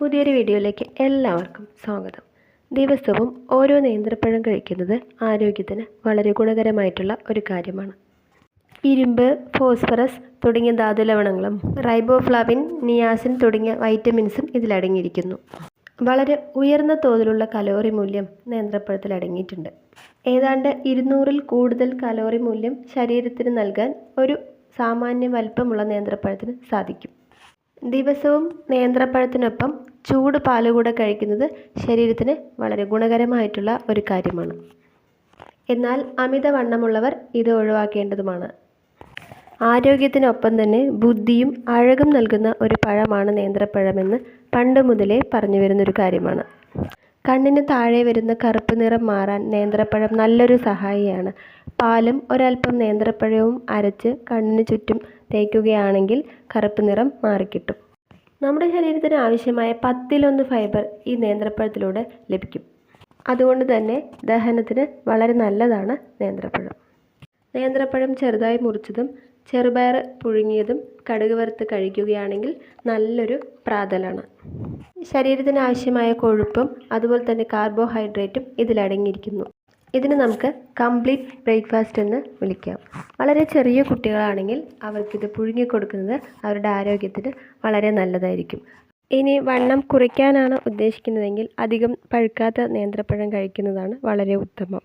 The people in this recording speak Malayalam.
പുതിയൊരു വീഡിയോയിലേക്ക് എല്ലാവർക്കും സ്വാഗതം. ദിവസവും ഓരോ നേന്ത്രപ്പഴം കഴിക്കുന്നത് ആരോഗ്യത്തിന് വളരെ ഗുണകരമായിട്ടുള്ള ഒരു കാര്യമാണ്. ഇരുമ്പ്, ഫോസ്ഫറസ് തുടങ്ങിയ ധാതുലവണങ്ങളും റൈബോഫ്ലാവിൻ, നിയാസിൻ തുടങ്ങിയ വൈറ്റമിൻസും ഇതിലടങ്ങിയിരിക്കുന്നു. വളരെ ഉയർന്ന തോതിലുള്ള കലോറി മൂല്യം നേന്ത്രപ്പഴത്തിൽ അടങ്ങിയിട്ടുണ്ട്. ഏതാണ്ട് 200-ൽ കൂടുതൽ കലോറി മൂല്യം ശരീരത്തിന് നൽകാൻ ഒരു സാമാന്യ വലിപ്പമുള്ള നേന്ത്രപ്പഴത്തിന് സാധിക്കും. ദിവസവും നേന്ത്രപ്പഴത്തിനൊപ്പം ചൂട് പാലുകൂടെ കഴിക്കുന്നത് ശരീരത്തിന് വളരെ ഗുണകരമായിട്ടുള്ള ഒരു കാര്യമാണ്. എന്നാൽ അമിതവണ്ണമുള്ളവർ ഇത് ഒഴിവാക്കേണ്ടതുമാണ്. ആരോഗ്യത്തിനൊപ്പം തന്നെ ബുദ്ധിയും അഴകും നൽകുന്ന ഒരു പഴമാണ് നേന്ത്രപ്പഴമെന്ന് പണ്ട് മുതലേ പറഞ്ഞു വരുന്നൊരു കാര്യമാണ്. കണ്ണിന് താഴെ വരുന്ന കറുപ്പ് നിറം മാറാൻ നേന്ത്രപ്പഴം നല്ലൊരു സഹായിയാണ്. പാലും ഒരൽപ്പം നേന്ത്രപ്പഴവും അരച്ച് കണ്ണിന് ചുറ്റും തേക്കുകയാണെങ്കിൽ കറുപ്പ് നിറം മാറിക്കിട്ടും. നമ്മുടെ ശരീരത്തിന് ആവശ്യമായ 10-1 ഫൈബർ ഈ നേന്ത്രപ്പഴത്തിലൂടെ ലഭിക്കും. അതുകൊണ്ട് തന്നെ ദഹനത്തിന് വളരെ നല്ലതാണ് നേന്ത്രപ്പഴം. നേന്ത്രപ്പഴം ചെറുതായി മുറിച്ചതും ചെറുപയർ പുഴുങ്ങിയതും കടുക് വറുത്ത് കഴിക്കുകയാണെങ്കിൽ നല്ലൊരു പ്രാതലാണ്. ശരീരത്തിന് ആവശ്യമായ കൊഴുപ്പും അതുപോലെ തന്നെ കാർബോഹൈഡ്രേറ്റും ഇതിലടങ്ങിയിരിക്കുന്നു. ഇതിന് നമുക്ക് കംപ്ലീറ്റ് ബ്രേക്ക്ഫാസ്റ്റ് എന്ന് വിളിക്കാം. വളരെ ചെറിയ കുട്ടികളാണെങ്കിൽ അവർക്കിത് പുഴുങ്ങി കൊടുക്കുന്നത് അവരുടെ ആരോഗ്യത്തിന് വളരെ നല്ലതായിരിക്കും. ഇനി വണ്ണം കുറയ്ക്കാനാണ് ഉദ്ദേശിക്കുന്നതെങ്കിൽ അധികം പഴുക്കാത്ത നേന്ത്രപ്പഴം കഴിക്കുന്നതാണ് വളരെ ഉത്തമം.